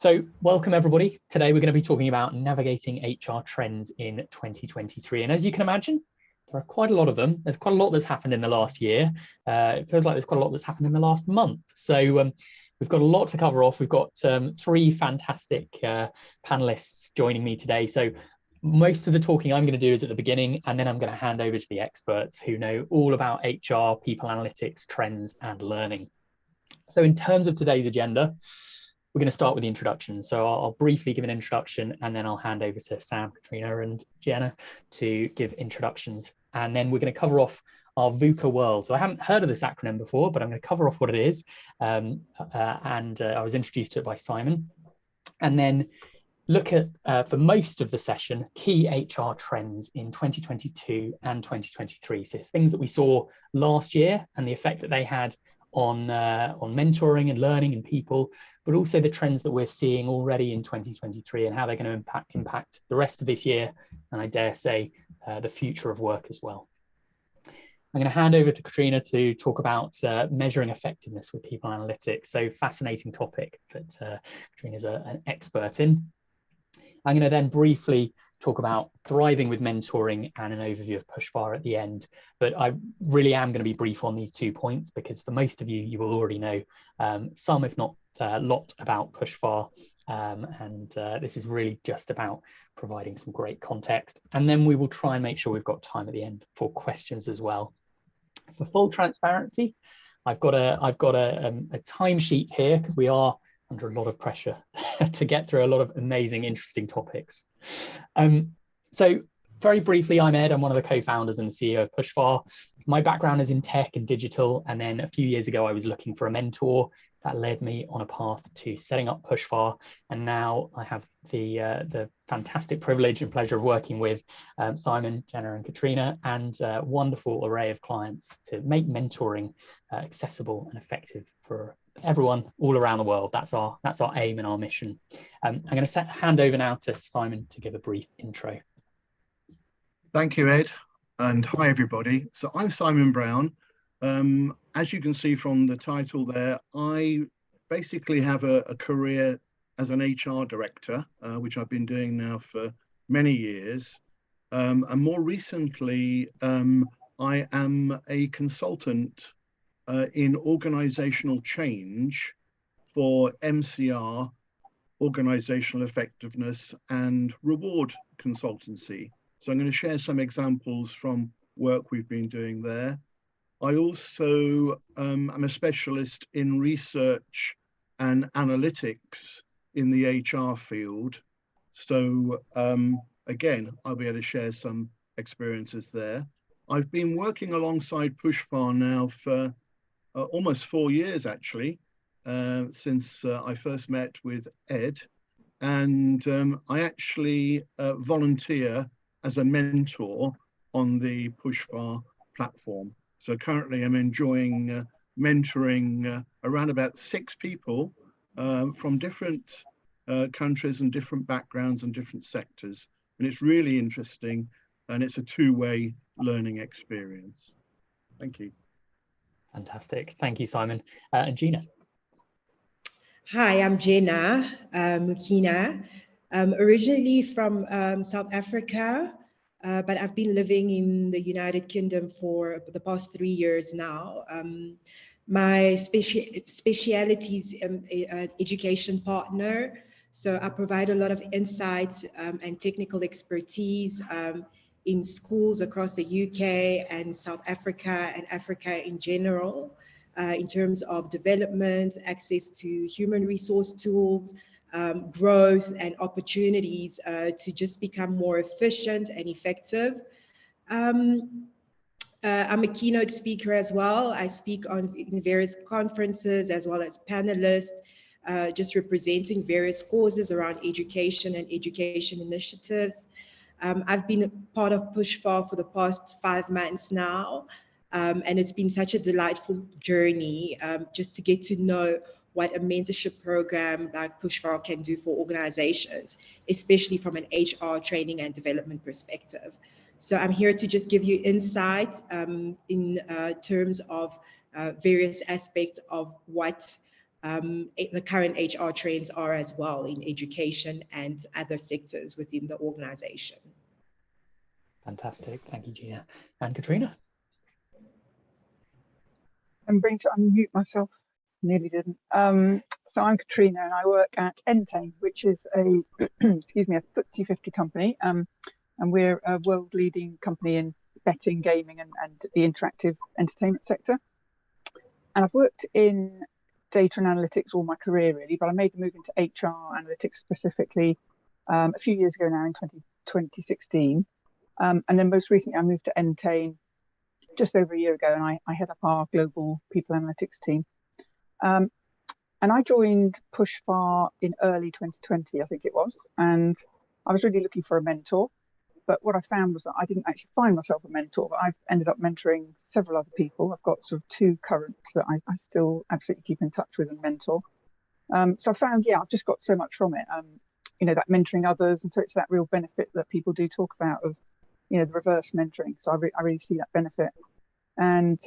So welcome everybody. Today we're going to be talking about navigating HR trends in 2023. And as you can imagine, there are quite a lot of them. There's quite a lot that's happened in the last year. It feels like there's quite a lot that's happened in the last month. So we've got a lot to cover off. We've got three fantastic panelists joining me today. So most of the talking I'm going to do is at the beginning, and then I'm going to hand over to the experts who know all about HR, people analytics, trends, and learning. So in terms of today's agenda, we're going to start with the introduction. So I'll briefly give an introduction, and then I'll hand over to Sam, Katrina, and Jena to give introductions. And then we're going to cover off our VUCA world. So I haven't heard of this acronym before, but I'm going to cover off what it is. I was introduced to it by Simon. And then look at, for most of the session, key HR trends in 2022 and 2023. So things that we saw last year and the effect that they had on mentoring and learning and people, but also the trends that we're seeing already in 2023 and how they're going to impact the rest of this year, and I dare say the future of work as well. I'm going to hand over to Katrina to talk about measuring effectiveness with people analytics. So fascinating topic that Katrina's an expert in. I'm going to then briefly talk about thriving with mentoring and an overview of PushFar at the end. But I really am going to be brief on these 2 points because for most of you, you will already know some, if not a lot about PushFar. This is really just about providing some great context. And then we will try and make sure we've got time at the end for questions as well. For full transparency, I've got a timesheet here because we are under a lot of pressure to get through a lot of amazing, interesting topics. So very briefly, I'm Ed. I'm one of the co-founders and the CEO of PushFar. My background is in tech and digital. And then a few years ago, I was looking for a mentor that led me on a path to setting up PushFar. And now I have the fantastic privilege and pleasure of working with Simon, Jena, and Katrina, and a wonderful array of clients to make mentoring accessible and effective for everyone all around the world. That's our aim and our mission. I'm going to hand over now to Simon to give a brief intro. Thank you, Ed, and hi everybody. So I'm Simon Brown. As you can see from the title there, I basically have a career as an HR director, which I've been doing now for many years. And more recently, I am a consultant in organizational change for MCR, organizational effectiveness and reward consultancy. So I'm going to share some examples from work we've been doing there. I also am a specialist in research and analytics in the HR field. So again, I'll be able to share some experiences there. I've been working alongside PushFar now for almost 4 years, actually, since I first met with Ed. And I actually volunteer as a mentor on the PushFar platform. So currently I'm enjoying mentoring around about 6 people from different countries and different backgrounds and different sectors. And it's really interesting, and it's a two-way learning experience. Thank you. Fantastic. Thank you, Simon. And Jena. Hi, I'm Jena Mukina, originally from South Africa, but I've been living in the United Kingdom for the past 3 years now. My speciality is an education partner, so I provide a lot of insights and technical expertise in schools across the UK and South Africa and Africa in general, in terms of development, access to human resource tools, growth and opportunities to just become more efficient and effective. I'm a keynote speaker as well. I speak in various conferences as well as panelists, just representing various causes around education and education initiatives. I've been a part of PushFar for the past 5 months now, and it's been such a delightful journey just to get to know what a mentorship program like PushFar can do for organizations, especially from an HR training and development perspective. So I'm here to just give you insight in terms of various aspects of what the current HR trends are as well in education and other sectors within the organization. Fantastic, thank you, Jena. And Katrina? I'm going to unmute myself, nearly didn't. So I'm Katrina and I work at Entain, which is a, excuse me, a FTSE 50 company. And we're a world leading company in betting, gaming and the interactive entertainment sector. And I've worked in data and analytics all my career really, but I made the move into HR analytics specifically a few years ago now in 2016. And then most recently I moved to Entain just over a year ago, and I head up our global people analytics team. And I joined PushFar in early 2020, I think it was, and I was really looking for a mentor. But what I found was that I didn't actually find myself a mentor, but I've ended up mentoring several other people. I've got sort of 2 current that I still absolutely keep in touch with and mentor. So I found, yeah, I've just got so much from it, you know, that mentoring others. And so it's that real benefit that people do talk about of, you know, the reverse mentoring. So I really see that benefit. And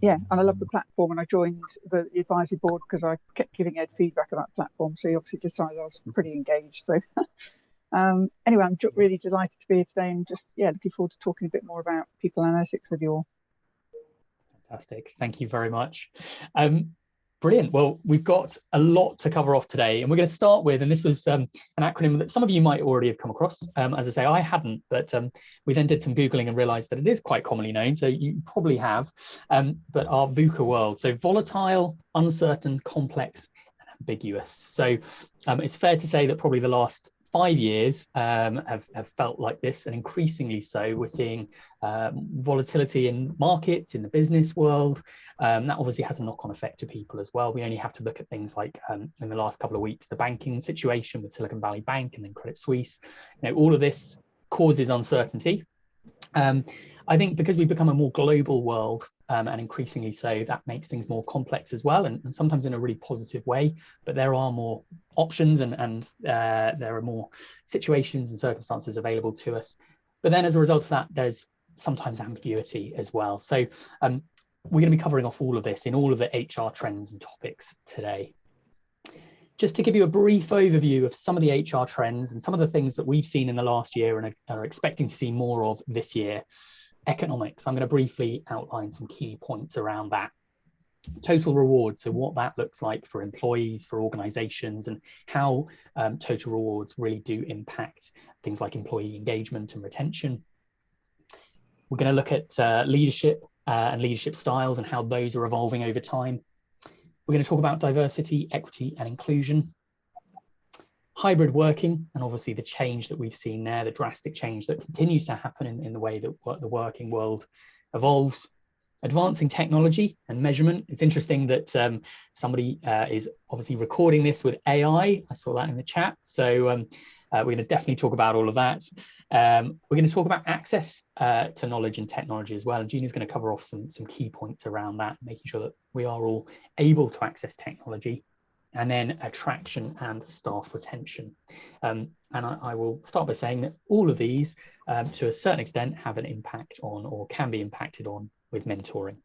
yeah, and I love the platform, and I joined the advisory board because I kept giving Ed feedback about the platform. So he obviously decided I was pretty engaged. So anyway, I'm really delighted to be here today, and just, yeah, looking forward to talking a bit more about people analytics with you all. Fantastic, thank you very much. Brilliant. Well, we've got a lot to cover off today, and we're going to start with, and this was an acronym that some of you might already have come across. As I say, I hadn't, but we then did some Googling and realized that it is quite commonly known, so you probably have, but our VUCA world. So volatile, uncertain, complex, and ambiguous. So it's fair to say that probably the last 5 years have felt like this, and increasingly so. We're seeing volatility in markets, in the business world. That obviously has a knock-on effect to people as well. We only have to look at things like in the last couple of weeks, the banking situation with Silicon Valley Bank and then Credit Suisse. You know, all of this causes uncertainty. I think because we've become a more global world, and increasingly so, that makes things more complex as well, and sometimes in a really positive way. But there are more options and there are more situations and circumstances available to us. But then as a result of that, there's sometimes ambiguity as well. So we're going to be covering off all of this in all of the HR trends and topics today. Just to give you a brief overview of some of the HR trends and some of the things that we've seen in the last year and are expecting to see more of this year. Economics, I'm going to briefly outline some key points around that. Total rewards, so what that looks like for employees, for organizations, and how total rewards really do impact things like employee engagement and retention. We're going to look at leadership and leadership styles and how those are evolving over time. We're going to talk about diversity, equity, and inclusion. Hybrid working, and obviously the change that we've seen there, the drastic change that continues to happen in the way that the working world evolves. Advancing technology and measurement. It's interesting that somebody is obviously recording this with AI. I saw that in the chat. So we're going to definitely talk about all of that. We're going to talk about access to knowledge and technology as well. And Jena's going to cover off some key points around that, making sure that we are all able to access technology. And then attraction and staff retention. And I will start by saying that all of these, to a certain extent, have an impact on or can be impacted on with mentoring.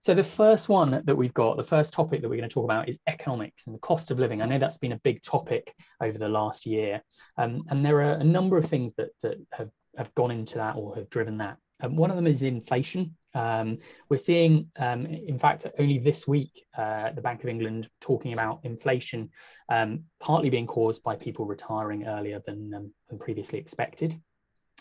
So the first one that we've got, the first topic that we're going to talk about is economics and the cost of living. I know that's been a big topic over the last year. And there are a number of things that have gone into that or have driven that. One of them is inflation. We're seeing, in fact, only this week, the Bank of England talking about inflation partly being caused by people retiring earlier than previously expected.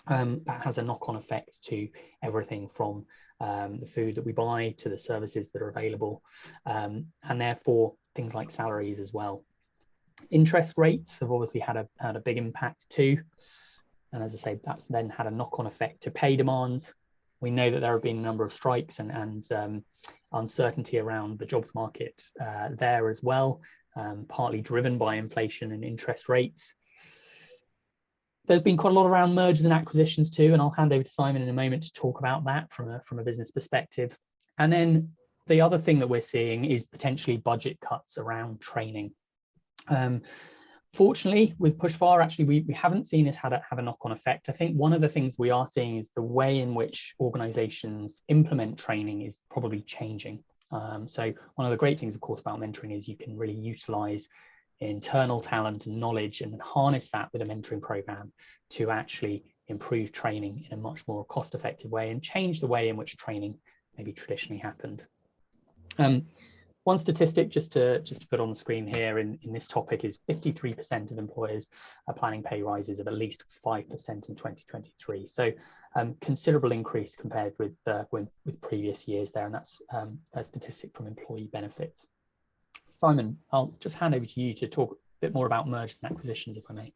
That has a knock-on effect to everything from the food that we buy to the services that are available, and therefore things like salaries as well. Interest rates have obviously had a big impact too. And as I say, that's then had a knock-on effect to pay demands. We know that there have been a number of strikes and uncertainty around the jobs market there as well, partly driven by inflation and interest rates. There's been quite a lot around mergers and acquisitions too, and I'll hand over to Simon in a moment to talk about that from a business perspective. And then the other thing that we're seeing is potentially budget cuts around training. Fortunately, with PushFar, actually, we haven't seen it have a knock-on effect. I think one of the things we are seeing is the way in which organizations implement training is probably changing. So one of the great things, of course, about mentoring is you can really utilize internal talent and knowledge and harness that with a mentoring program to actually improve training in a much more cost-effective way and change the way in which training maybe traditionally happened. One statistic just to put on the screen here in this topic is 53% of employers are planning pay rises of at least 5% in 2023. So considerable increase compared with previous years there, and that's a statistic from Employee Benefits. Simon, I'll just hand over to you to talk a bit more about mergers and acquisitions, if I may.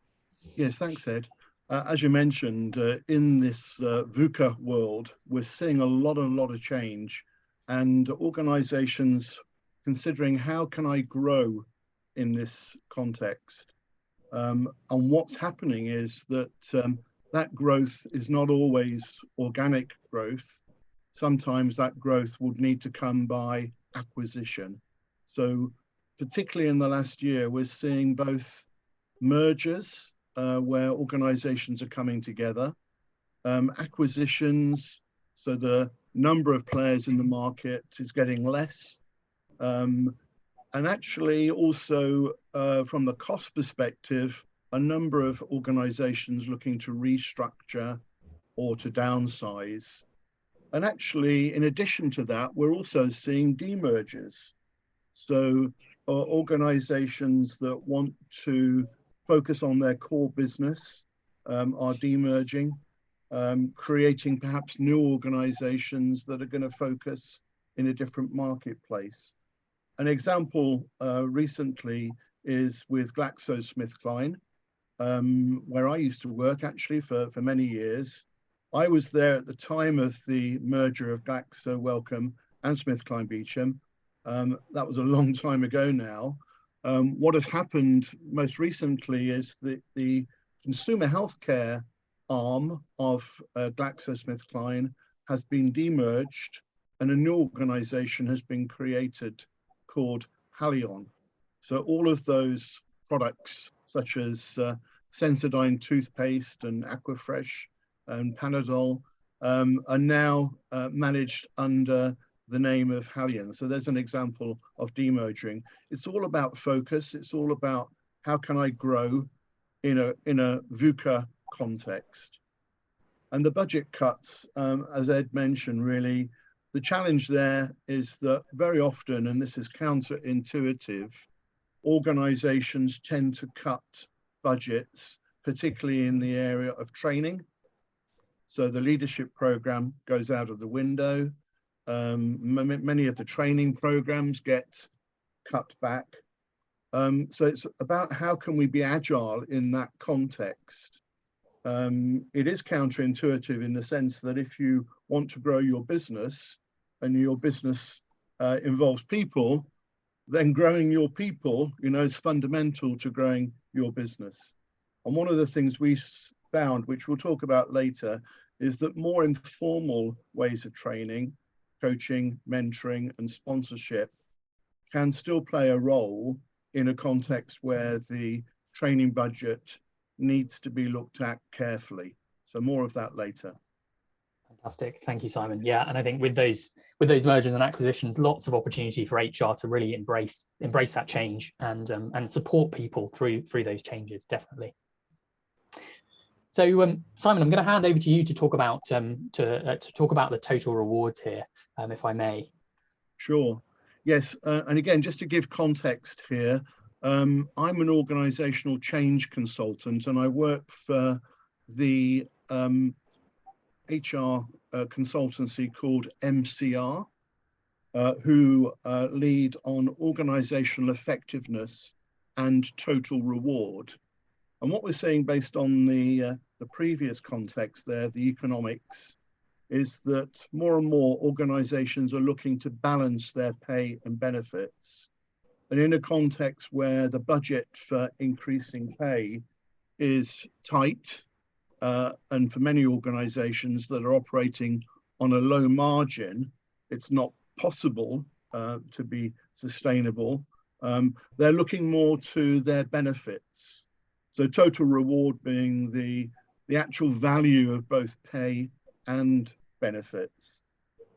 Yes, thanks, Ed. As you mentioned, in this VUCA world, we're seeing a lot of change, and organizations considering how can I grow in this context. And what's happening is that that growth is not always organic growth. Sometimes that growth would need to come by acquisition. So particularly in the last year, we're seeing both mergers where organizations are coming together, acquisitions, so the number of players in the market is getting less, and actually also from the cost perspective, a number of organizations looking to restructure or to downsize. And actually, in addition to that, we're also seeing demergers. So organizations that want to focus on their core business are demerging, creating perhaps new organizations that are going to focus in a different marketplace. An example recently is with GlaxoSmithKline, where I used to work actually for many years. I was there at the time of the merger of Glaxo Wellcome and SmithKline Beecham. That was a long time ago now. What has happened most recently is that the consumer healthcare arm of GlaxoSmithKline has been demerged and a new organization has been created called Haleon. So all of those products such as Sensodyne toothpaste and Aquafresh and Panadol are now managed under the name of Haleon. So there's an example of demerging. It's all about focus. It's all about how can I grow in a VUCA context. And the budget cuts, as Ed mentioned, really, the challenge there is that very often, and this is counterintuitive, organizations tend to cut budgets, particularly in the area of training. So the leadership program goes out of the window. Many of the training programs get cut back. So it's about how can we be agile in that context. It is counterintuitive in the sense that if you want to grow your business and your business involves people, then growing your people, is fundamental to growing your business. And one of the things we found, which we'll talk about later, is that more informal ways of training, coaching, mentoring, and sponsorship can still play a role in a context where the training budget needs to be looked at carefully. So more of that later. Fantastic, thank you, Simon. Yeah, and I think with those mergers and acquisitions, lots of opportunity for HR to really embrace that change and support people through those changes, definitely. So Simon, I'm going to hand over to you to talk about the total rewards here, if I may. Sure. Yes, and again, just to give context here, I'm an organizational change consultant, and I work for the HR consultancy called MCR, who lead on organizational effectiveness and total reward. And what we're seeing based on the previous context there, the economics, is that more and more organizations are looking to balance their pay and benefits. And in a context where the budget for increasing pay is tight, and for many organizations that are operating on a low margin, it's not possible to be sustainable. They're looking more to their benefits. So total reward being the actual value of both pay and benefits.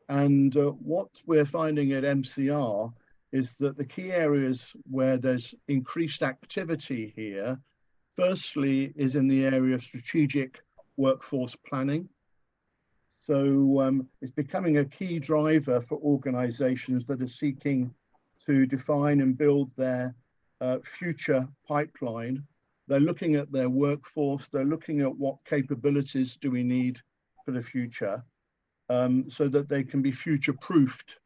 And what we're finding at MCR is that the key areas where there's increased activity here, firstly, is in the area of strategic workforce planning. So it's becoming a key driver for organizations that are seeking to define and build their future pipeline. They're looking at their workforce, they're looking at what capabilities do we need for the future, so that they can be future-proofed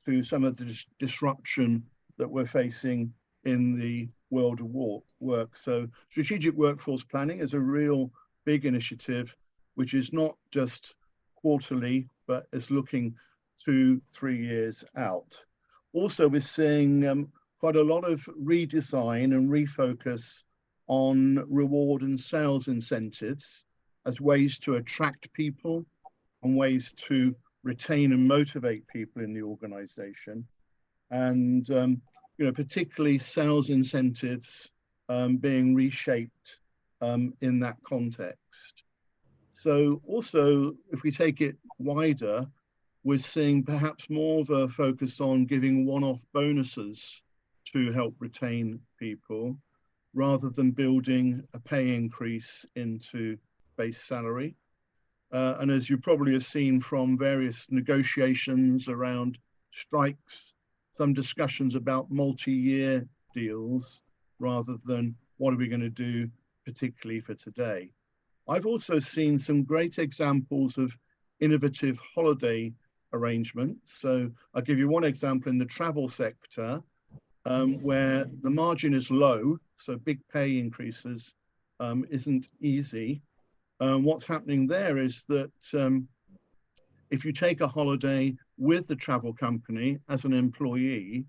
to some of the disruption that we're facing in the world of work. So strategic workforce planning is a real big initiative, which is not just quarterly, but is looking 2-3 years out. Also, we're seeing quite a lot of redesign and refocus on reward and sales incentives as ways to attract people and ways to retain and motivate people in the organization. And particularly sales incentives being reshaped in that context. So also, if we take it wider, we're seeing perhaps more of a focus on giving one-off bonuses to help retain people, rather than building a pay increase into base salary. And as you probably have seen from various negotiations around strikes, some discussions about multi-year deals rather than what are we going to do particularly for today. I've also seen some great examples of innovative holiday arrangements. So I'll give you one example in the travel sector, where the margin is low, so big pay increases isn't easy. What's happening there is that if you take a holiday with the travel company as an employee,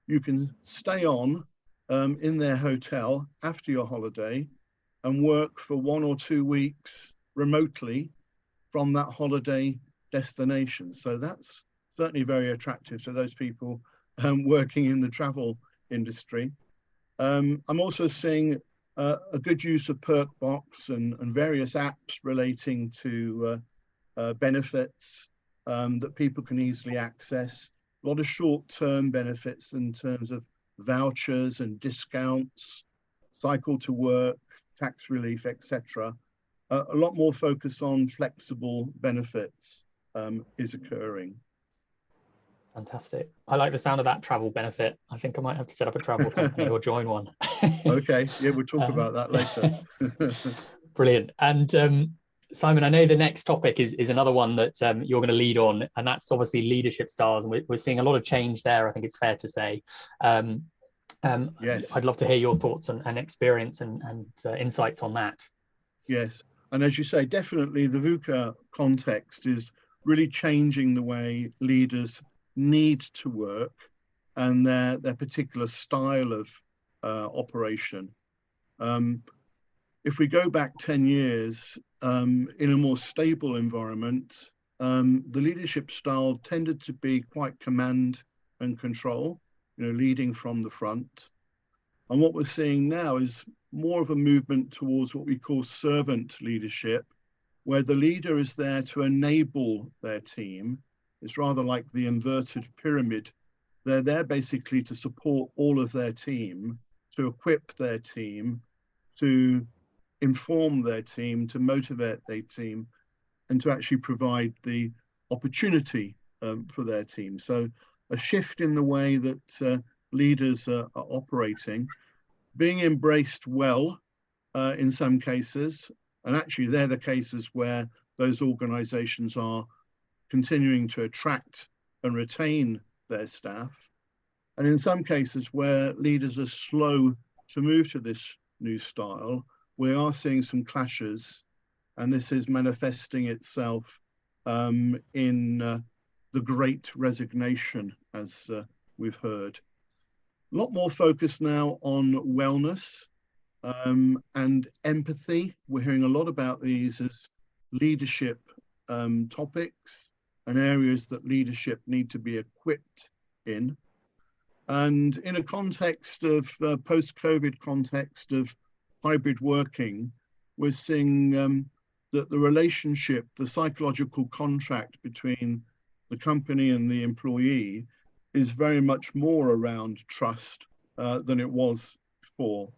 you can stay on in their hotel after your holiday and work for 1 or 2 weeks remotely from that holiday destination. So that's certainly very attractive to those people working in the travel industry. I'm also seeing a good use of Perkbox and various apps relating to benefits that people can easily access. A lot of short-term benefits in terms of vouchers and discounts, cycle to work, tax relief, etc. A lot more focus on flexible benefits is occurring. Fantastic. I like the sound of that travel benefit. I think I might have to set up a travel company or join one. Okay, yeah, we'll talk about that later. Brilliant. And Simon, I know the next topic is another one that you're going to lead on, and that's obviously leadership styles. And we're seeing a lot of change there, I think it's fair to say. Yes. I'd love to hear your thoughts and experience and insights on that. Yes, and as you say, definitely the VUCA context is really changing the way leaders need to work and their particular style of operation. If we go back 10 years, in a more stable environment, the leadership style tended to be quite command and control, leading from the front. And what we're seeing now is more of a movement towards what we call servant leadership, where the leader is there to enable their team. It's rather like the inverted pyramid. They're there basically to support all of their team, to equip their team, to inform their team, to motivate their team, and to actually provide the opportunity for their team. So a shift in the way that leaders are operating, being embraced well in some cases, and actually they're the cases where those organizations are continuing to attract and retain their staff. And in some cases where leaders are slow to move to this new style, we are seeing some clashes, and this is manifesting itself in the Great Resignation, as we've heard. A lot more focus now on wellness and empathy. We're hearing a lot about these as leadership topics and areas that leadership need to be equipped in. And in a context of post-COVID context of hybrid working, we're seeing that the relationship, the psychological contract between the company and the employee is very much more around trust than it was before.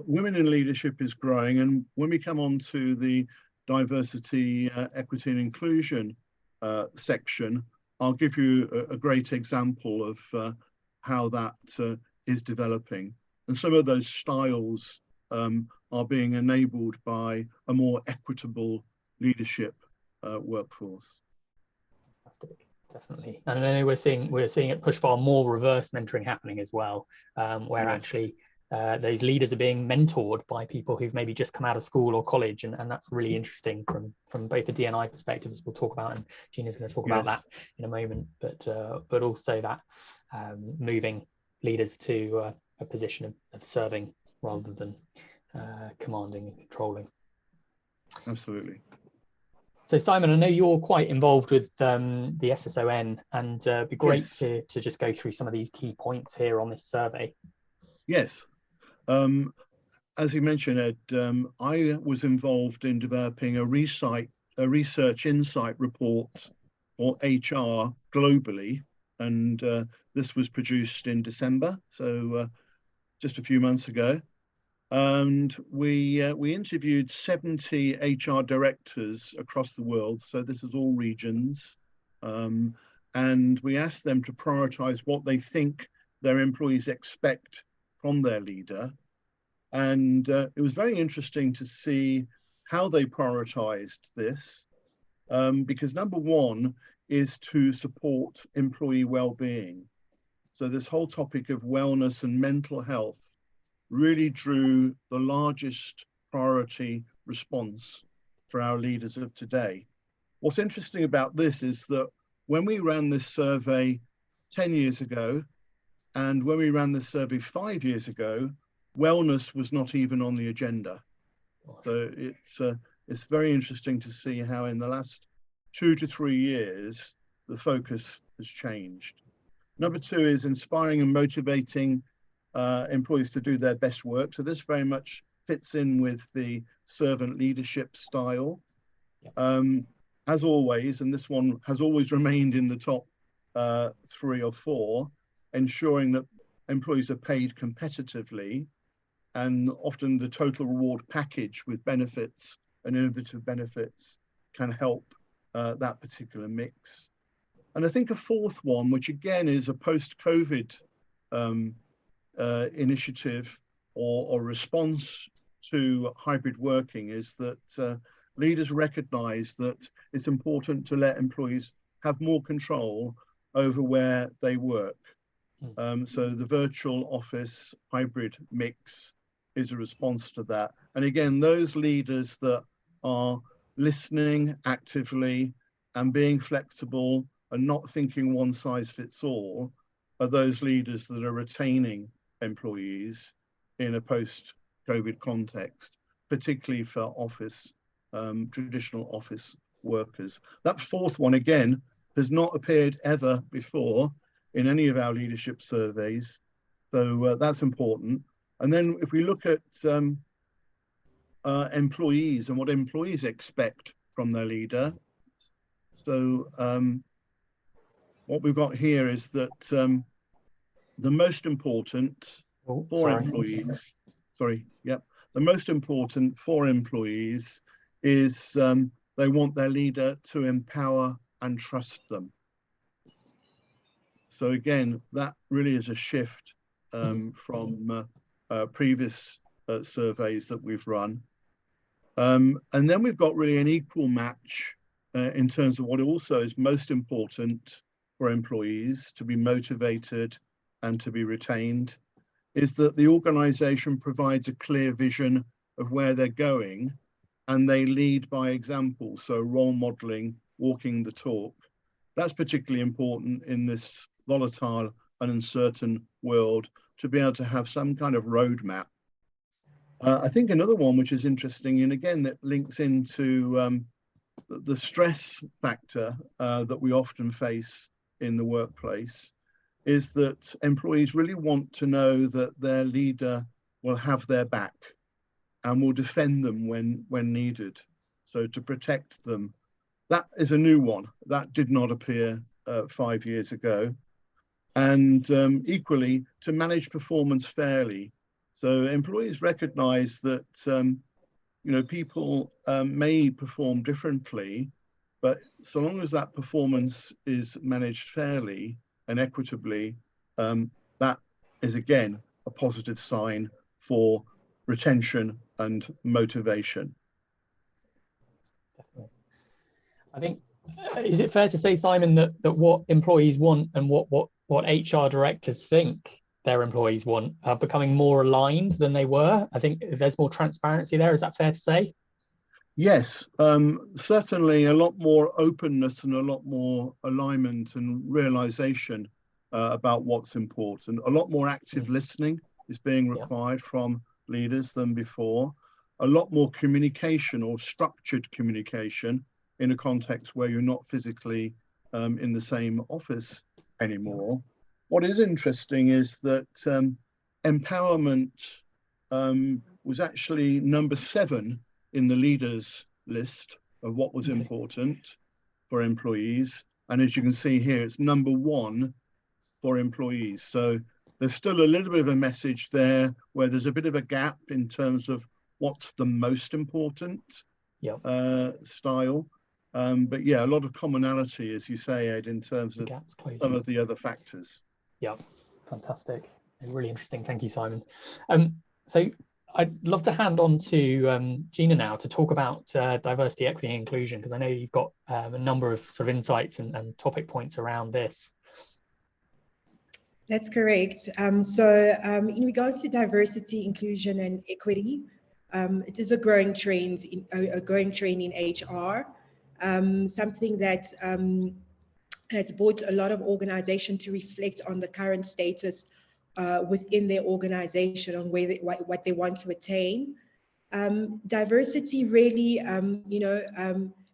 Women in leadership is growing, and when we come on to the diversity, equity and inclusion section, I'll give you a great example of how that is developing. And some of those styles are being enabled by a more equitable leadership workforce. Fantastic, definitely. And I know we're seeing at PushFar more reverse mentoring happening as well, where Yes. actually those leaders are being mentored by people who've maybe just come out of school or college, and that's really interesting from both the D&I perspective, as we'll talk about, and Jena's going to talk about that in a moment, but also that moving leaders to a position of serving rather than commanding and controlling. Absolutely. So Simon, I know you're quite involved with the SSON, and it'd be great to just go through some of these key points here on this survey. Yes. As you mentioned, Ed, I was involved in developing a research insight report for HR globally, and this was produced in December, so just a few months ago. And we interviewed 70 HR directors across the world, so this is all regions, and we asked them to prioritize what they think their employees expect from their leader. And it was very interesting to see how they prioritized this, because number one is to support employee well-being. So this whole topic of wellness and mental health really drew the largest priority response for our leaders of today. What's interesting about this is that when we ran this survey 10 years ago, and when we ran this survey 5 years ago, wellness was not even on the agenda. So it's very interesting to see how in the last 2 to 3 years, the focus has changed. Number two is inspiring and motivating employees to do their best work. So this very much fits in with the servant leadership style. As always, and this one has always remained in the top 3 or 4, ensuring that employees are paid competitively, and often the total reward package with benefits and innovative benefits can help that particular mix. And I think a fourth one, which again is a post-COVID initiative or response to hybrid working, is that leaders recognize that it's important to let employees have more control over where they work. So the virtual office hybrid mix is a response to that. And again, those leaders that are listening actively and being flexible and not thinking one size fits all are those leaders that are retaining employees in a post-COVID context, particularly for office, traditional office workers. That fourth one, again, has not appeared ever before in any of our leadership surveys. So that's important. And then if we look at employees and what employees expect from their leader, so what we've got here is that the most important for employees, the most important for employees is they want their leader to empower and trust them. So again, that really is a shift from previous surveys that we've run. And then we've got really an equal match in terms of what also is most important for employees to be motivated and to be retained, is that the organization provides a clear vision of where they're going and they lead by example. So role modeling, walking the talk. That's particularly important in this volatile and uncertain world, to be able to have some kind of roadmap. I think another one which is interesting, and again that links into the stress factor that we often face in the workplace, is that employees really want to know that their leader will have their back and will defend them when needed. So to protect them That is a new one. That did not appear 5 years ago. And equally, to manage performance fairly. So employees recognize that people may perform differently, but so long as that performance is managed fairly and equitably, that is again a positive sign for retention and motivation. Definitely. I think, is it fair to say, Simon, that what employees want and what HR directors think their employees want are becoming more aligned than they were? I think there's more transparency there. Is that fair to say? Yes, certainly a lot more openness and a lot more alignment and realization about what's important. A lot more active listening is being required from leaders than before. A lot more communication or structured communication in a context where you're not physically in the same office anymore. What is interesting is that empowerment was actually number 7 in the leaders list of what was important for employees. And as you can see here, it's number 1 for employees. So there's still a little bit of a message there where there's a bit of a gap in terms of what's the most important style. But yeah, a lot of commonality, as you say, Ed, in terms of some of the other factors. Yeah, fantastic. Really interesting. Thank you, Simon. So I'd love to hand on to Jena now to talk about diversity, equity, and inclusion, because I know you've got a number of sort of insights and topic points around this. That's correct. In regards to diversity, inclusion, and equity, it is a growing trend in HR. Something that has brought a lot of organizations to reflect on the current status within their organization, on what they want to attain. Diversity really,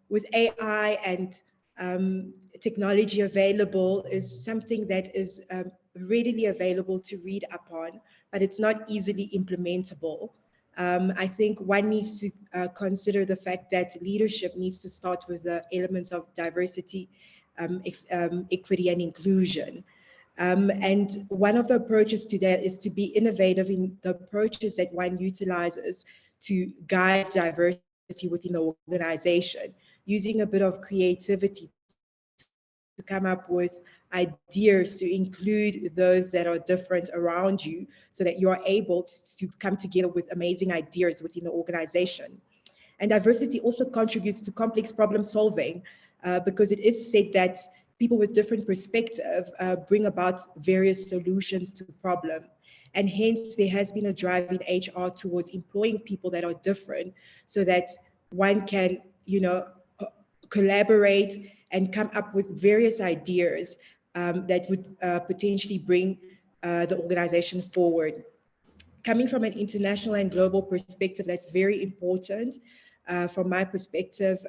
with AI and technology available, is something that is readily available to read upon, but it's not easily implementable. I think one needs to consider the fact that leadership needs to start with the elements of diversity, equity, and inclusion. And one of the approaches to that is to be innovative in the approaches that one utilizes to guide diversity within the organization, using a bit of creativity to come up with ideas to include those that are different around you, so that you are able to come together with amazing ideas within the organization. And diversity also contributes to complex problem solving, because it is said that people with different perspectives bring about various solutions to the problem. And hence there has been a drive in HR towards employing people that are different, so that one can, collaborate and come up with various ideas that would potentially bring the organization forward. Coming from an international and global perspective, that's very important. From my perspective,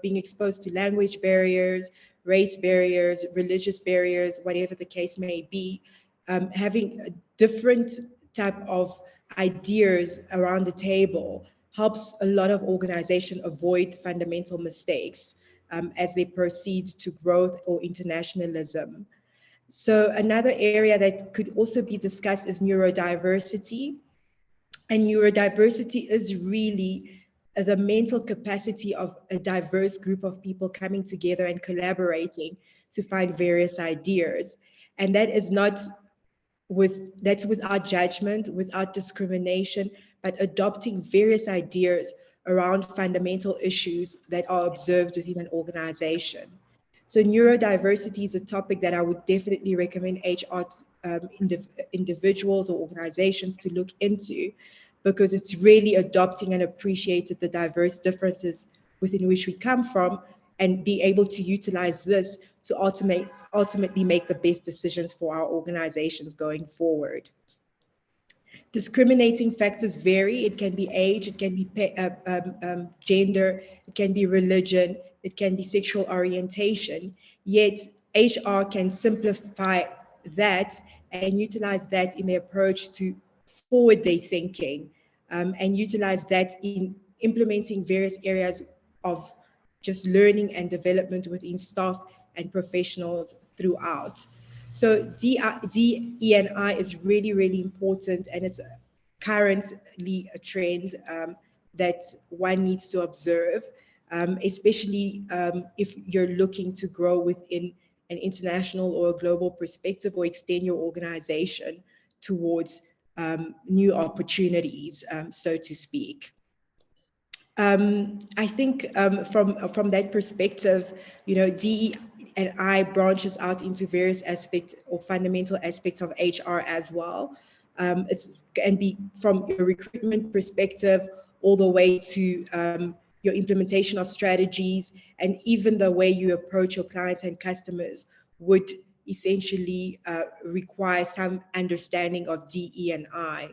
being exposed to language barriers, race barriers, religious barriers, whatever the case may be, having a different type of ideas around the table helps a lot of organizations avoid fundamental mistakes as they proceed to growth or internationalism. So another area that could also be discussed is neurodiversity. And neurodiversity is really the mental capacity of a diverse group of people coming together and collaborating to find various ideas. And that is that's without judgment, without discrimination, but adopting various ideas around fundamental issues that are observed within an organization. So neurodiversity is a topic that I would definitely recommend HR individuals or organizations to look into, because it's really adopting and appreciating the diverse differences within which we come from, and be able to utilize this to ultimately make the best decisions for our organizations going forward. Discriminating factors vary. It can be age, it can be gender, it can be religion, it can be sexual orientation. Yet HR can simplify that and utilize that in their approach to forward their thinking, and utilize that in implementing various areas of just learning and development within staff and professionals throughout. So DE&I is really, really important, and it's currently a trend that one needs to observe, especially if you're looking to grow within an international or a global perspective, or extend your organization towards new opportunities, so to speak. I think from that perspective, you know, DE&I branches out into various aspects or fundamental aspects of HR as well. It can be from your recruitment perspective all the way to your implementation of strategies, and even the way you approach your clients and customers would essentially require some understanding of DE&I.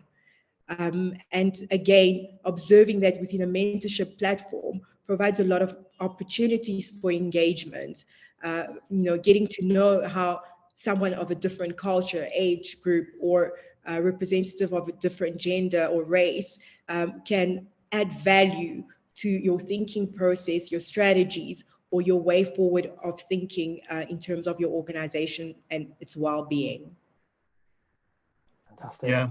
And again, observing that within a mentorship platform provides a lot of opportunities for engagement. You know, getting to know how someone of a different culture, age group, or representative of a different gender or race can add value to your thinking process, your strategies, or your way forward of thinking in terms of your organization and its well-being. Fantastic. Yeah.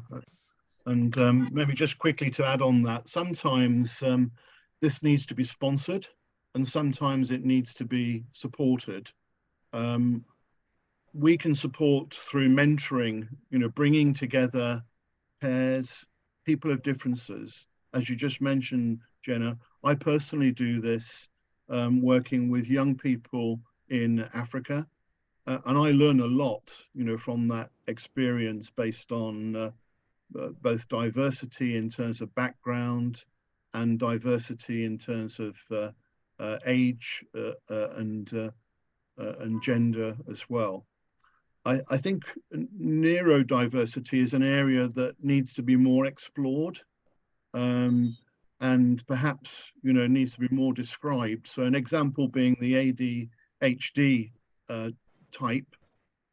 And maybe just quickly to add on that, sometimes this needs to be sponsored and sometimes it needs to be supported. We can support through mentoring, you know, bringing together pairs, people of differences. As you just mentioned, Jena, I personally do this working with young people in Africa. And I learn a lot, you know, from that experience based on both diversity in terms of background and diversity in terms of age and gender as well. I think neurodiversity is an area that needs to be more explored and perhaps, you know, needs to be more described. So an example being the ADHD type,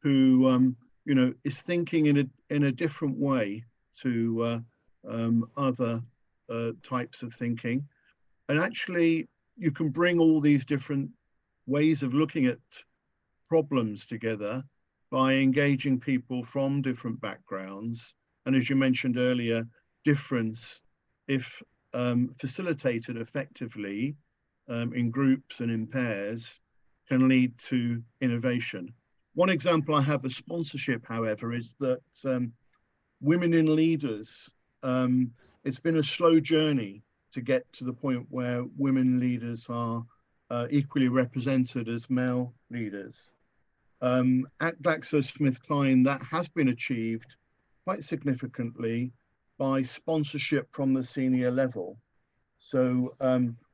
who you know, is thinking in a different way to other types of thinking. And actually, you can bring all these different ways of looking at problems together by engaging people from different backgrounds. And as you mentioned earlier, difference, if facilitated effectively in groups and in pairs, can lead to innovation. One example I have of sponsorship, however, is that women in leaders, it's been a slow journey to get to the point where women leaders are equally represented as male leaders. At GlaxoSmithKline, that has been achieved quite significantly by sponsorship from the senior level. So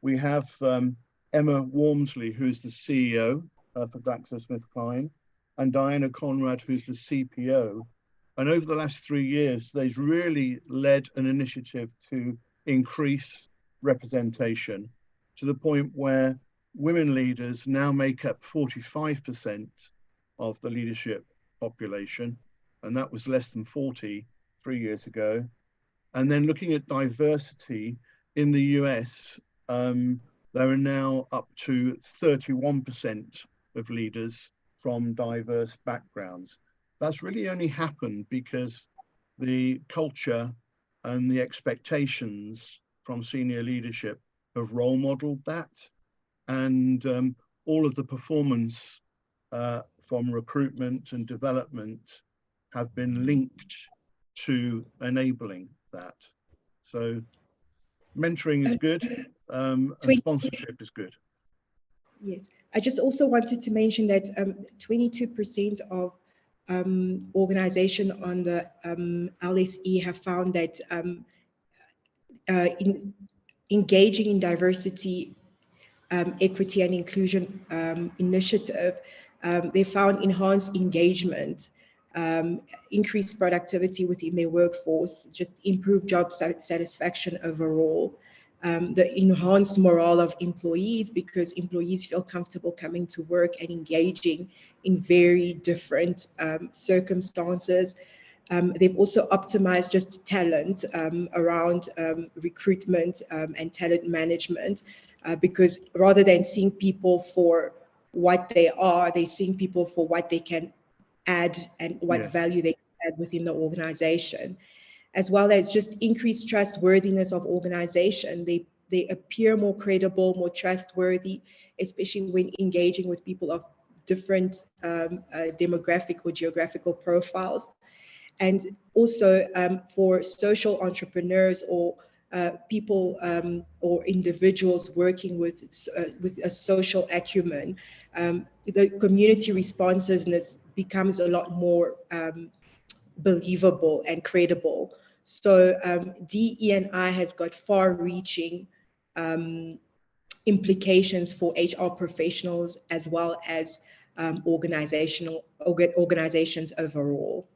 we have Emma Wormsley, who's the CEO for GlaxoSmithKline, and Diana Conrad, who's the CPO. And over the last 3 years, they've really led an initiative to increase representation to the point where women leaders now make up 45% of the leadership population. And that was less than 40 3 years ago. And then looking at diversity in the US, there are now up to 31% of leaders from diverse backgrounds. That's really only happened because the culture and the expectations from senior leadership have role modeled that. And all of the performance from recruitment and development have been linked to enabling that. So mentoring is good, and sponsorship is good. Yes, I just also wanted to mention that 22% of organizations on the LSE have found that in engaging in diversity, equity and inclusion initiative, they found enhanced engagement, increased productivity within their workforce, just improved job satisfaction overall, the enhanced morale of employees because employees feel comfortable coming to work and engaging in very different circumstances. They've also optimized just talent around recruitment and talent management. because rather than seeing people for what they are, they're seeing people for what they can add and what Yes. value they can add within the organization, as well as just increased trustworthiness of organization. They appear more credible, more trustworthy, especially when engaging with people of different demographic or geographical profiles. And also for social entrepreneurs or people or individuals working with a social acumen, the community responsiveness becomes a lot more believable and credible. So DE&I has got far-reaching implications for HR professionals as well as organizations overall.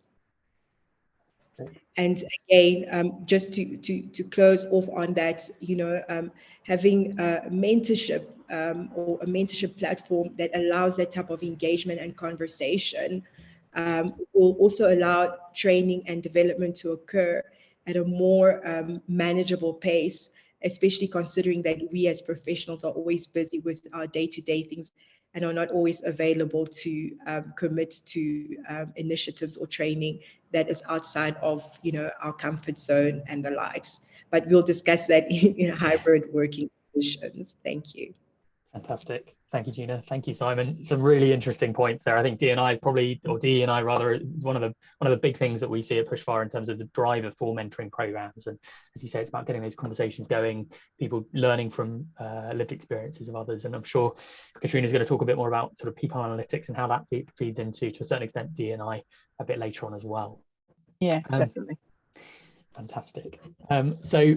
And again, just to close off on that, having a mentorship or a mentorship platform that allows that type of engagement and conversation will also allow training and development to occur at a more manageable pace, especially considering that we as professionals are always busy with our day-to-day things and are not always available to commit to initiatives or training that is outside of our comfort zone and the likes. But we'll discuss that in hybrid working conditions. Thank you. Fantastic. Thank you, Jena. Thank you, Simon. Some really interesting points there. I think D&I is probably, or DE&I rather, is one of the big things that we see at PushFar in terms of the driver for mentoring programs. And as you say, it's about getting those conversations going, people learning from lived experiences of others. And I'm sure Katrina is going to talk a bit more about sort of people analytics and how that feeds into, to a certain extent, D&I a bit later on as well. Yeah, definitely. Fantastic. So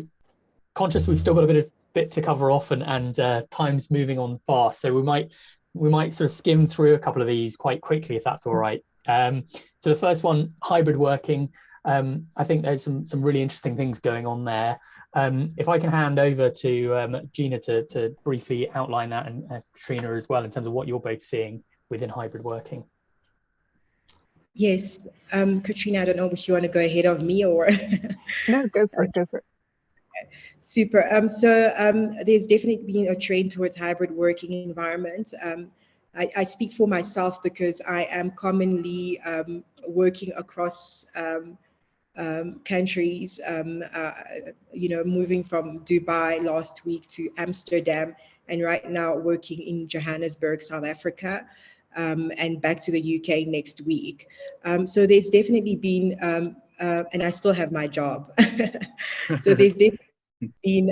conscious we've still got a bit to cover off, and time's moving on fast, so we might sort of skim through a couple of these quite quickly if that's all right. So the first one, hybrid working. I think there's some really interesting things going on there. If I can hand over to Jena to briefly outline that, and Katrina as well, in terms of what you're both seeing within hybrid working. Yes, Katrina, I don't know if you want to go ahead of me or No, go for it. Go for it. Super. So there's definitely been a trend towards hybrid working environment. I speak for myself because I am commonly working across countries, moving from Dubai last week to Amsterdam, and right now working in Johannesburg, South Africa, and back to the UK next week. So there's definitely been, and I still have my job. So there's definitely been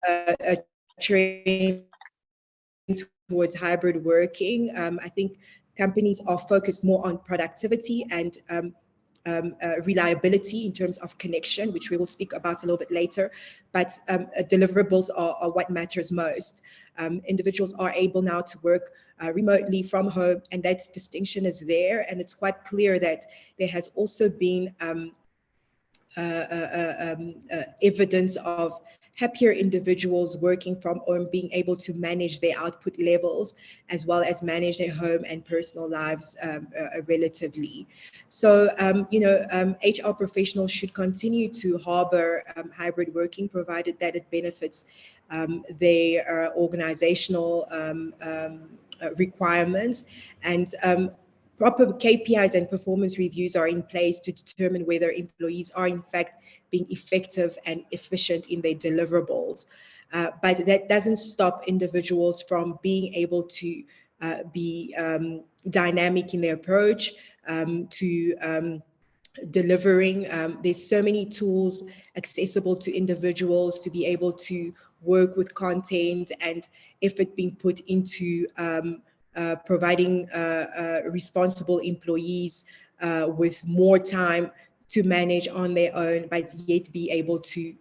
a trend towards hybrid working. I think companies are focused more on productivity and reliability in terms of connection, which we will speak about a little bit later, but deliverables are what matters most. Individuals are able now to work remotely from home, and that distinction is there, and it's quite clear that there has also been evidence of happier individuals working from home, being able to manage their output levels as well as manage their home and personal lives relatively. So, HR professionals should continue to harbor hybrid working, provided that it benefits their organizational requirements, and proper KPIs and performance reviews are in place to determine whether employees are in fact being effective and efficient in their deliverables. But that doesn't stop individuals from being able to be dynamic in their approach to delivering. There's so many tools accessible to individuals to be able to work with content and effort being put into providing responsible employees with more time to manage on their own, but yet be able to,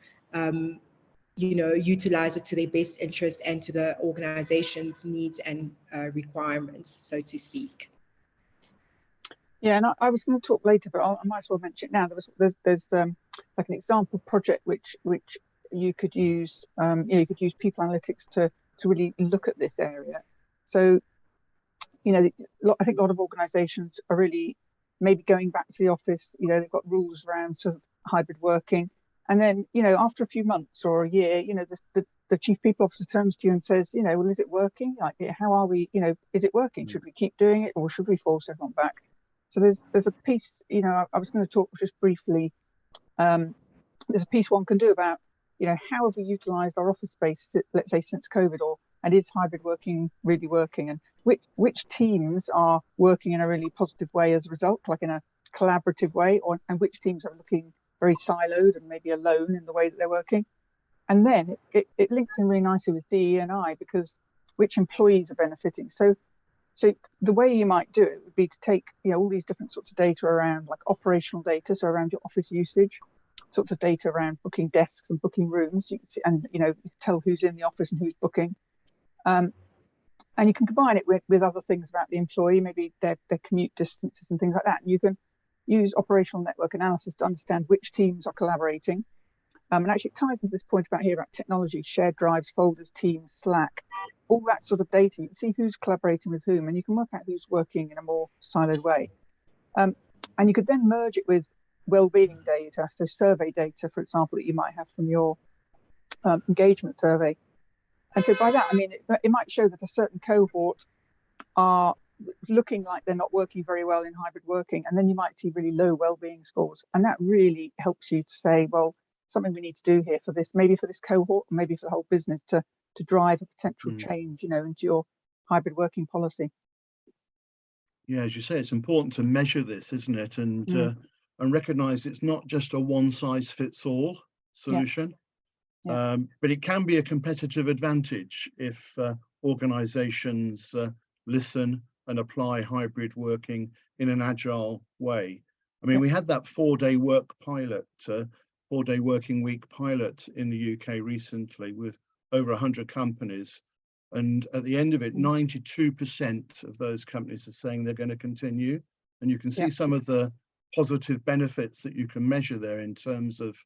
utilize it to their best interest and to the organization's needs and requirements, so to speak. Yeah, and I was going to talk later, but I might as well mention it now. There's like an example project which you could use. You could use people analytics to really look at this area. So, I think a lot of organisations are really maybe going back to the office. They've got rules around sort of hybrid working, And then, you know, after a few months or a year, you know, the chief people officer turns to you and says, you know, well, is it working? Like, how are we, you know, is it working? Should we keep doing it, or should we force everyone back? So there's a piece, you know, I was going to talk just briefly. There's a piece one can do about, you know, how have we utilised our office space, let's say, since COVID, and is hybrid working really working, and which teams are working in a really positive way as a result, like in a collaborative way, and which teams are looking very siloed and maybe alone in the way that they're working. And then it links in really nicely with DE&I, because which employees are benefiting. So the way you might do it would be to take, you know, all these different sorts of data around, like operational data, so around your office usage, sorts of data around booking desks and booking rooms. You can see, and you know, tell who's in the office and who's booking. And you can combine it with other things about the employee, maybe their commute distances and things like that. And you can use operational network analysis to understand which teams are collaborating. And actually it ties into this point about technology, shared drives, folders, Teams, Slack, all that sort of data. You can see who's collaborating with whom, and you can work out who's working in a more siloed way. And you could then merge it with well-being data, so survey data, for example, that you might have from your engagement survey. And so by that, I mean, it might show that a certain cohort are looking like they're not working very well in hybrid working, and then you might see really low well-being scores. And that really helps you to say, well, something we need to do here for this, maybe for this cohort, or maybe for the whole business, to drive a potential change, you know, into your hybrid working policy. Yeah, as you say, it's important to measure this, isn't it? And recognize it's not just a one-size-fits-all solution. But it can be a competitive advantage if organizations listen and apply hybrid working in an agile way. I mean, we had that 4-day working week pilot in the UK recently with over 100 companies. And at the end of it, 92% of those companies are saying they're going to continue. And you can see some of the positive benefits that you can measure there in terms of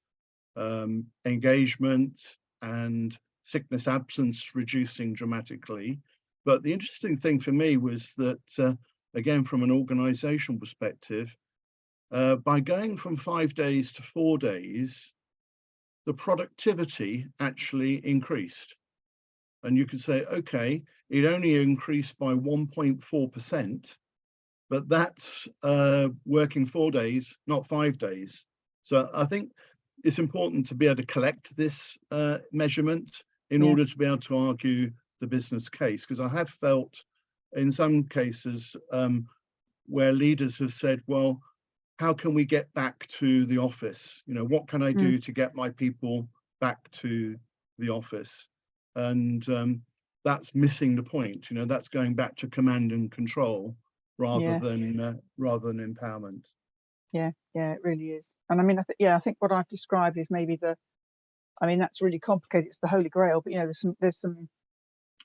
engagement and sickness absence reducing dramatically. But the interesting thing for me was that, again, from an organizational perspective, by going from 5 days to 4 days, the productivity actually increased. And you could say, okay, it only increased by 1.4%, but that's working 4 days, not 5 days. So I think it's important to be able to collect this measurement in order to be able to argue the business case, because I have felt in some cases where leaders have said, well, how can we get back to the office? You know, what can I do to get my people back to the office? And that's missing the point. You know, that's going back to command and control rather than empowerment. Yeah, it really is. And I mean, I think what I've described is maybe that's really complicated. It's the holy grail, but you know, there's some,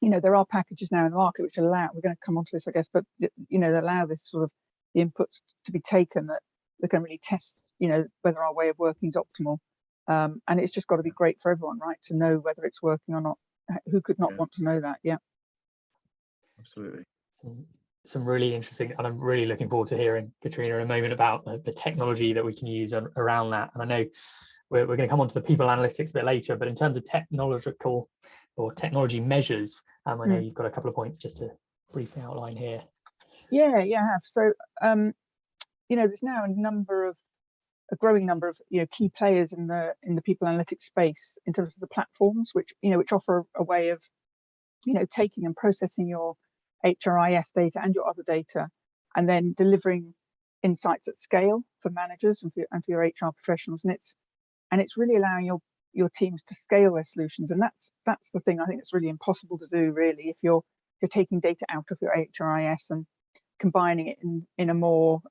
you know, there are packages now in the market which allow, we're going to come on to this, I guess, but you know, that allow this sort of the inputs to be taken that can really test, you know, whether our way of working is optimal. And it's just got to be great for everyone, right, to know whether it's working or not. Who could not want to know that? Yeah, absolutely. Some really interesting, and I'm really looking forward to hearing, Katrina, in a moment about the technology that we can use around that. And I know we're going to come on to the people analytics a bit later, but in terms of technological or technology measures, I know you've got a couple of points just to briefly outline here. Yeah, I have. So, you know, there's now a growing number of, you know, key players in the people analytics space in terms of the platforms, which offer a way of, you know, taking and processing your HRIS data and your other data, and then delivering insights at scale for managers and for your HR professionals. And it's really allowing your teams to scale their solutions. And that's the thing I think it's really impossible to do, really, if you're taking data out of your HRIS and combining it in a more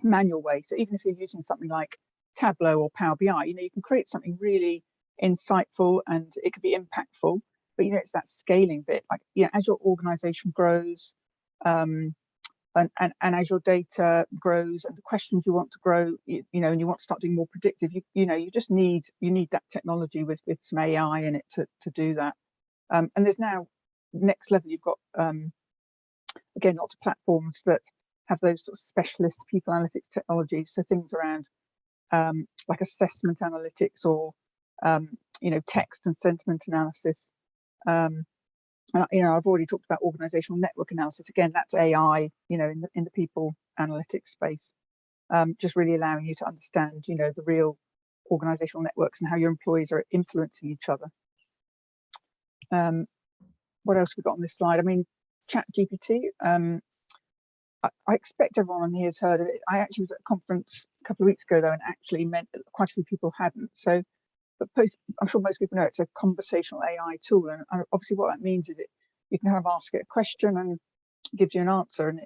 manual way. So even if you're using something like Tableau or Power BI, you know, you can create something really insightful and it could be impactful. But you know, it's that scaling bit, like, you know, as your organization grows, and as your data grows and the questions you want to grow, you know, and you want to start doing more predictive, you know, you just need that technology with some AI in it to do that. And there's now next level, you've got again lots of platforms that have those sort of specialist people analytics technologies, so things around like assessment analytics or text and sentiment analysis. And I've already talked about organizational network analysis. Again, that's AI, in the people analytics space, just really allowing you to understand, the real organizational networks and how your employees are influencing each other. What else have we got on this slide? I mean, ChatGPT. I expect everyone on here has heard of it. I actually was at a conference a couple of weeks ago, though, and actually met quite a few people hadn't. So, but I'm sure most people know it's a conversational AI tool, and obviously what that means is you can ask it a question and it gives you an answer. And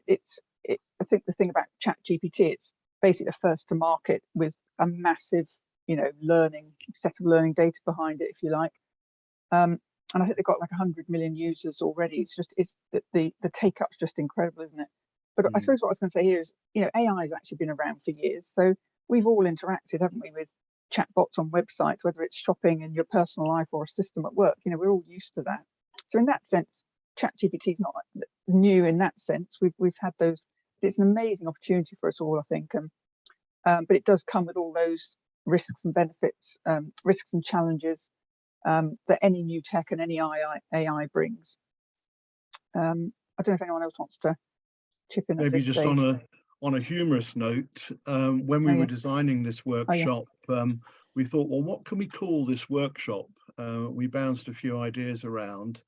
I think the thing about ChatGPT, it's basically the first to market with a massive, set of learning data behind it, if you like. And I think they've got like 100 million users already. It's the take up's just incredible, isn't it? But I suppose what I was going to say here is, AI has actually been around for years. So we've all interacted, haven't we, with chatbots on websites, whether it's shopping in your personal life or a system at work. We're all used to that. So in that sense, ChatGPT is not new in that sense. We've had those. It's an amazing opportunity for us all, I think. But it does come with all those risks and benefits, risks and challenges that any new tech and any AI brings. I don't know if anyone else wants to chip in. Maybe just stage. on a humorous note, when we were designing this workshop, we thought, well, what can we call this workshop? We bounced a few ideas around,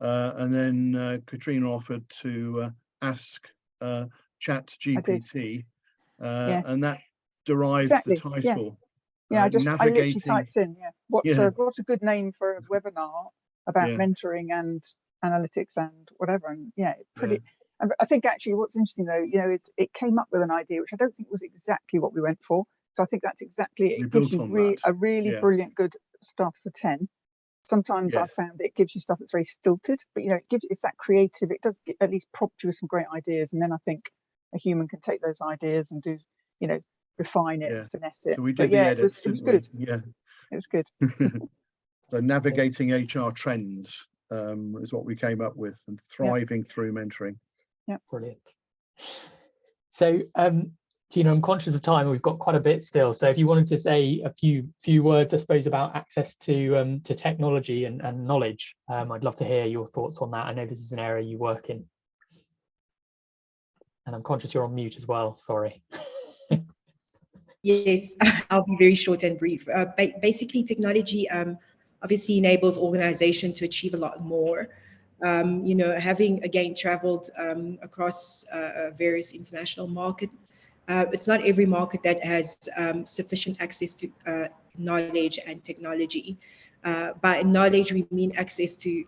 and then Katrina offered to ask ChatGPT, and that derived the title. I literally typed in, what's a good name for a webinar about mentoring and analytics and whatever, and I think actually what's interesting though, it came up with an idea which I don't think was exactly what we went for. So I think that's exactly it. It gives you a really brilliant good stuff for 10. Sometimes I found it gives you stuff that's very stilted, but it's that creative. It does at least prompt you with some great ideas, and then I think a human can take those ideas and do, refine it, finesse it. So we did the edits, it was good. Yeah, it was good. So navigating HR trends is what we came up with, and thriving through mentoring. Yeah, brilliant. So, Jena, I'm conscious of time. We've got quite a bit still. So, if you wanted to say a few words, I suppose, about access to technology and knowledge, I'd love to hear your thoughts on that. I know this is an area you work in, and I'm conscious you're on mute as well. Sorry. Yes, I'll be very short and brief. Basically, technology obviously enables organizations to achieve a lot more. Having again traveled across various international markets, it's not every market that has sufficient access to knowledge and technology. By knowledge, we mean access to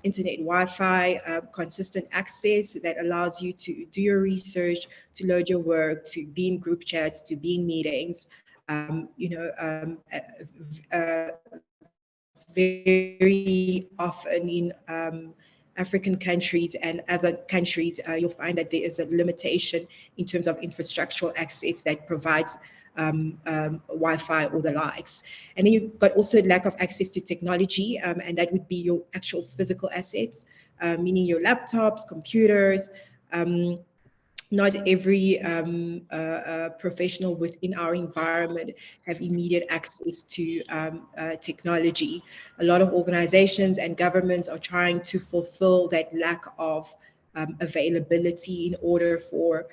internet, Wi-Fi, consistent access that allows you to do your research, to load your work, to be in group chats, to be in meetings. Very often in African countries and other countries, you'll find that there is a limitation in terms of infrastructural access that provides Wi-Fi or the likes. And then you've got also a lack of access to technology, and that would be your actual physical assets, meaning your laptops, computers. Not every professional within our environment have immediate access to technology. A lot of organizations and governments are trying to fulfill that lack of availability in order for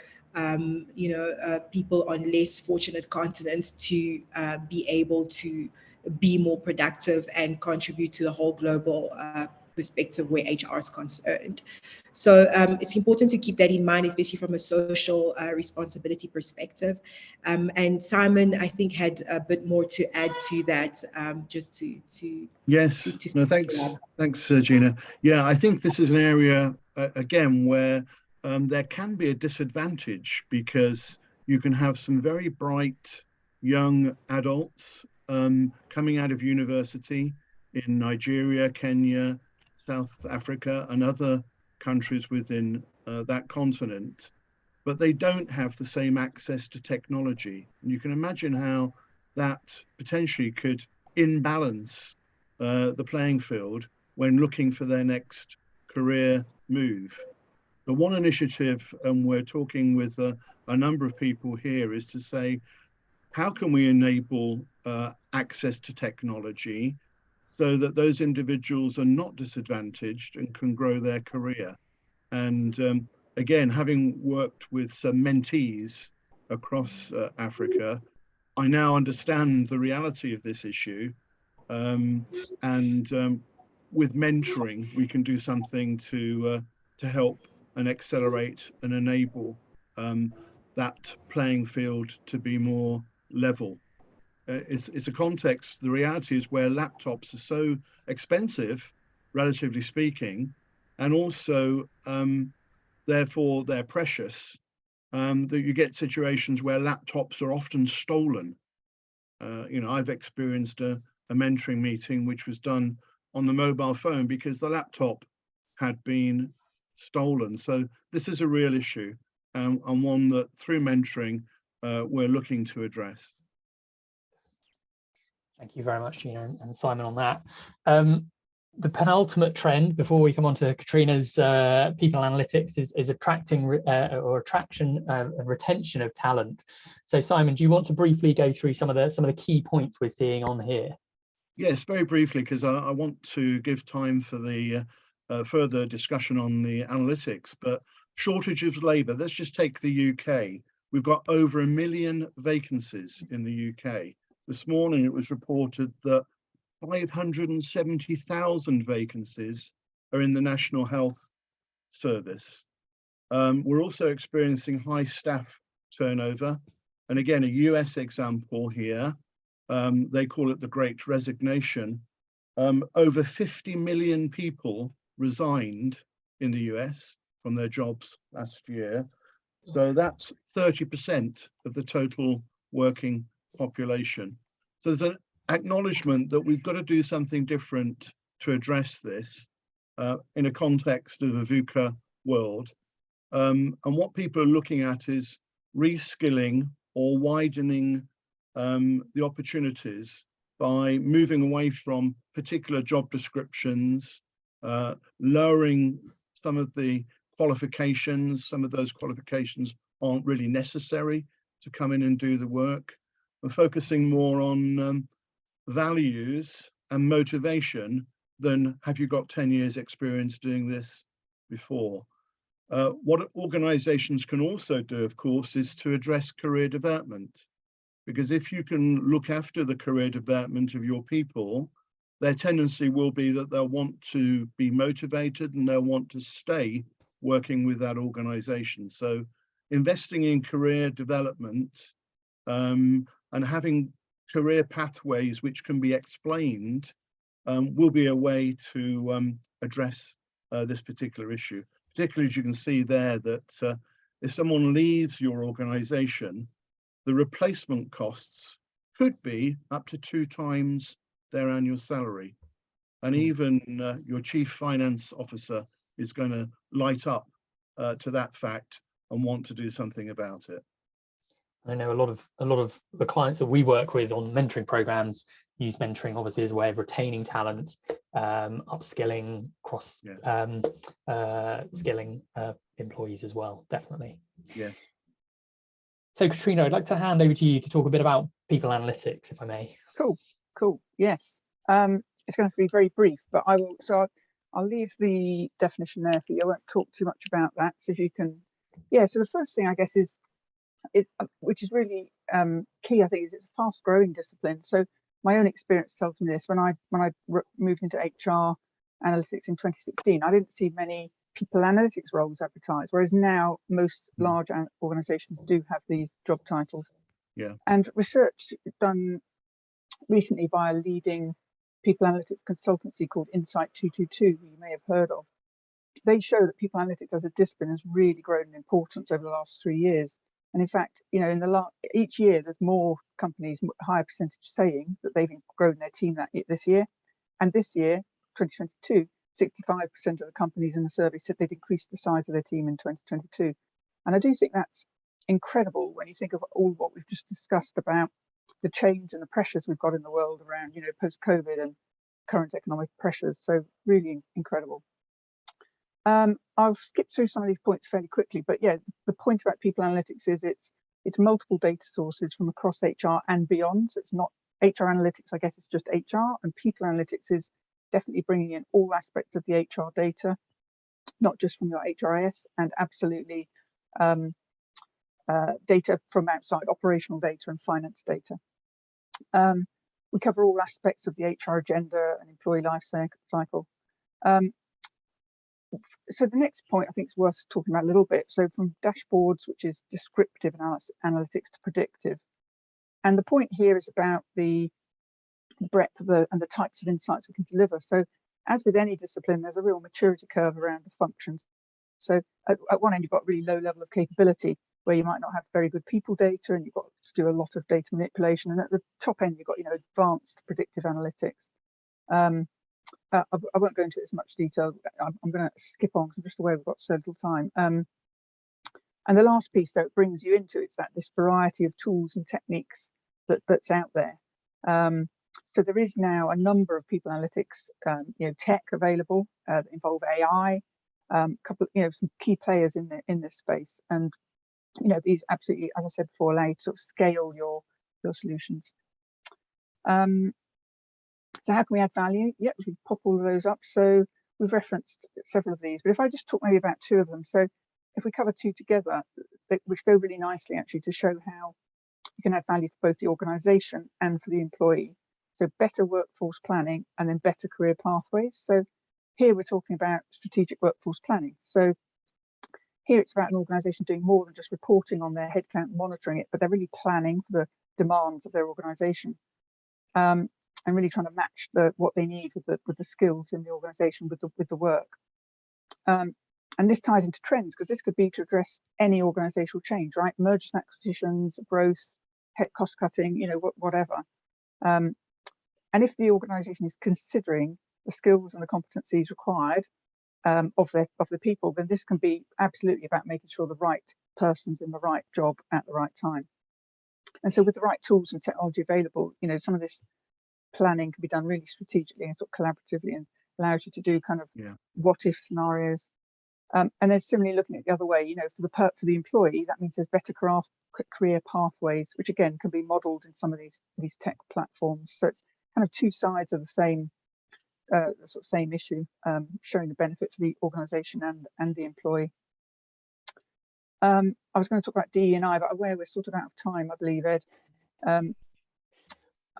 people on less fortunate continents to be able to be more productive and contribute to the whole global perspective where HR is concerned. So it's important to keep that in mind, especially from a social responsibility perspective. And Simon, I think, had a bit more to add to that, just to yes. No, thanks, Jena. Yeah, I think this is an area again where there can be a disadvantage, because you can have some very bright young adults coming out of university in Nigeria, Kenya, South Africa, and other countries within that continent, but they don't have the same access to technology. And you can imagine how that potentially could imbalance the playing field when looking for their next career move. The one initiative, and we're talking with a number of people here, is to say, how can we enable access to technology so that those individuals are not disadvantaged and can grow their career? And again, having worked with some mentees across Africa, I now understand the reality of this issue. And with mentoring, we can do something to help and accelerate and enable that playing field to be more level. It's a context. The reality is where laptops are so expensive, relatively speaking, and also therefore they're precious, that you get situations where laptops are often stolen. I've experienced a mentoring meeting which was done on the mobile phone because the laptop had been stolen. So this is a real issue, and one that through mentoring we're looking to address. Thank you very much, Jena and Simon, on that. The penultimate trend before we come on to Katrina's people analytics is attraction and retention of talent. So Simon, do you want to briefly go through some of the key points we're seeing on here? Yes, very briefly, because I want to give time for the further discussion on the analytics. But shortage of labour, let's just take the UK. We've got over 1 million vacancies in the UK. This morning it was reported that 570,000 vacancies are in the National Health Service. We're also experiencing high staff turnover. And again, a US example here, they call it the Great Resignation. Over 50 million people resigned in the US from their jobs last year. So that's 30% of the total working population. So there's an acknowledgement that we've got to do something different to address this in a context of a VUCA world. And what people are looking at is reskilling or widening the opportunities by moving away from particular job descriptions, lowering some of the qualifications. Some of those qualifications aren't really necessary to come in and do the work, and focusing more on values and motivation than have you got 10 years experience doing this before. What organizations can also do, of course, is to address career development, because if you can look after the career development of your people, their tendency will be that they'll want to be motivated and they'll want to stay working with that organization. So investing in career development and having career pathways which can be explained will be a way to address this particular issue. Particularly, as you can see there, that if someone leaves your organization, the replacement costs could be up to 2 times their annual salary. And even your chief finance officer is going to light up to that fact and want to do something about it. I know a lot of the clients that we work with on mentoring programs use mentoring obviously as a way of retaining talent, upskilling, skilling employees as well, definitely. Yeah. So Katrina, I'd like to hand over to you to talk a bit about people analytics, if I may. Cool. Yes. It's going to be very brief, but I will. So I'll leave the definition there for you. I won't talk too much about that. So if you can, yeah. So the first thing I guess is, which is really key, I think, is it's a fast-growing discipline. So my own experience tells me this. When I moved into HR analytics in 2016, I didn't see many people analytics roles advertised, whereas now most large organizations do have these job titles. Yeah. And research done recently by a leading people analytics consultancy called Insight 222, you may have heard of, they show that people analytics as a discipline has really grown in importance over the last 3 years. And in fact, you know, each year there's more companies, higher percentage, saying that they've grown their team this year. And this year, 2022, 65% of the companies in the survey said they'd increased the size of their team in 2022. And I do think that's incredible when you think of all what we've just discussed about the change and the pressures we've got in the world around, you know, post-COVID and current economic pressures. So really incredible. I'll skip through some of these points fairly quickly, but yeah, the point about people analytics is it's it's multiple data sources from across HR and beyond. So it's not HR analytics, I guess it's just HR, and people analytics is definitely bringing in all aspects of the HR data, not just from your HRIS, and absolutely data from outside, operational data and finance data. We cover all aspects of the HR agenda and employee life cycle. So the next point I think is worth talking about a little bit. So from dashboards, which is descriptive analytics, to predictive. And the point here is about the breadth of and the types of insights we can deliver. So as with any discipline, there's a real maturity curve around the functions. So at one end, you've got really low level of capability, where you might not have very good people data, and you've got to do a lot of data manipulation. And at the top end, you've got advanced predictive analytics. I won't go into it as much detail. I'm going to skip on because I'm just aware we've got so little time. And the last piece that it brings you into is that this variety of tools and techniques that's out there. So there is now a number of people analytics, tech available that involve AI. Couple, some key players in this space, and these absolutely, as I said before, allow you to sort of scale your solutions. So how can we add value? Yep, we can pop all of those up. So we've referenced several of these, but if I just talk maybe about two of them. So if we cover two together, which go really nicely actually to show how you can add value for both the organisation and for the employee. So better workforce planning and then better career pathways. So here we're talking about strategic workforce planning. So here it's about an organisation doing more than just reporting on their headcount and monitoring it, but they're really planning for the demands of their organisation. And really trying to match what they need with the skills in the organisation with the work. And this ties into trends, because this could be to address any organisational change, right? Mergers and acquisitions, growth, cost cutting, whatever. And if the organisation is considering the skills and the competencies required of the people, then this can be absolutely about making sure the right person's in the right job at the right time. And so with the right tools and technology available, some of this planning can be done really strategically and sort of collaboratively, and allows you to do kind of what if scenarios. And then similarly looking at the other way, for the employee, that means there's better career pathways, which again can be modelled in some of these tech platforms. So it's kind of two sides of the same sort of same issue, showing the benefit for the organisation and the employee. I was going to talk about DE&I, but aware we're sort of out of time, I believe, Ed.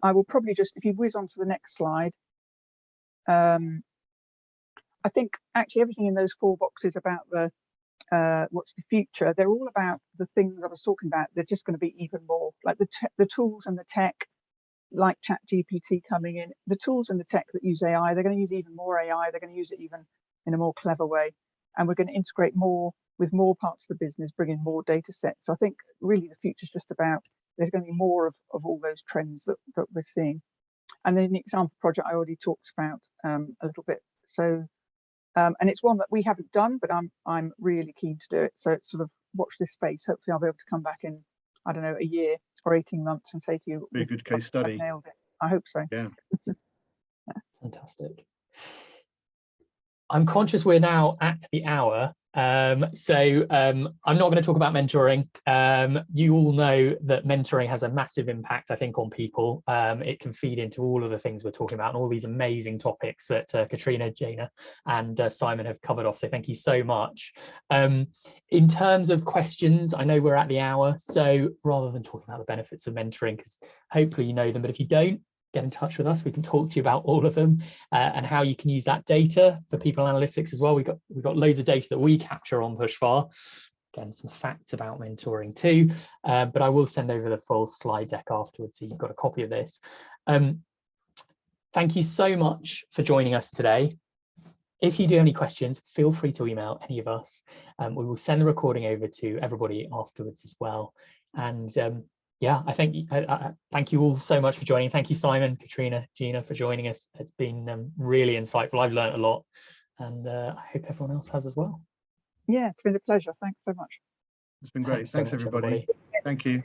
I will probably just, if you whiz on to the next slide, I think actually everything in those 4 boxes about what's the future, they're all about the things I was talking about. They're just going to be even more like the tools and the tech, like ChatGPT coming in, the tools and the tech that use AI, they're going to use even more AI, they're going to use it even in a more clever way. And we're going to integrate more with more parts of the business, bring in more data sets. So I think really the future is just about, there's going to be more of all those trends that we're seeing. And then the example project I already talked about a little bit. So, and it's one that we haven't done, but I'm really keen to do it. So it's sort of watch this space. Hopefully I'll be able to come back in, I don't know, a year or 18 months and say to you, be a good case study. I've nailed it. I hope so. Yeah. Fantastic. I'm conscious we're now at the hour. I'm not going to talk about mentoring. You all know that mentoring has a massive impact, I think, on people. It can feed into all of the things we're talking about and all these amazing topics that Katrina, Jena, and Simon have covered off. So thank you so much. In terms of questions, I know we're at the hour. So rather than talking about the benefits of mentoring, because hopefully you know them, but if you don't, get in touch with us. We can talk to you about all of them and how you can use that data for people analytics as well. We've got loads of data that we capture on PushFar. Again, some facts about mentoring too, but I will send over the full slide deck afterwards, so you've got a copy of this. Thank you so much for joining us today. If you do have any questions, feel free to email any of us. We will send the recording over to everybody afterwards as well. And yeah, I thank you all so much for joining. Thank you, Simon, Katrina, Jena, for joining us. It's been really insightful. I've learned a lot, and I hope everyone else has as well. Yeah, it's been a pleasure. Thanks so much. It's been great. Thanks so much, everybody. Thank you.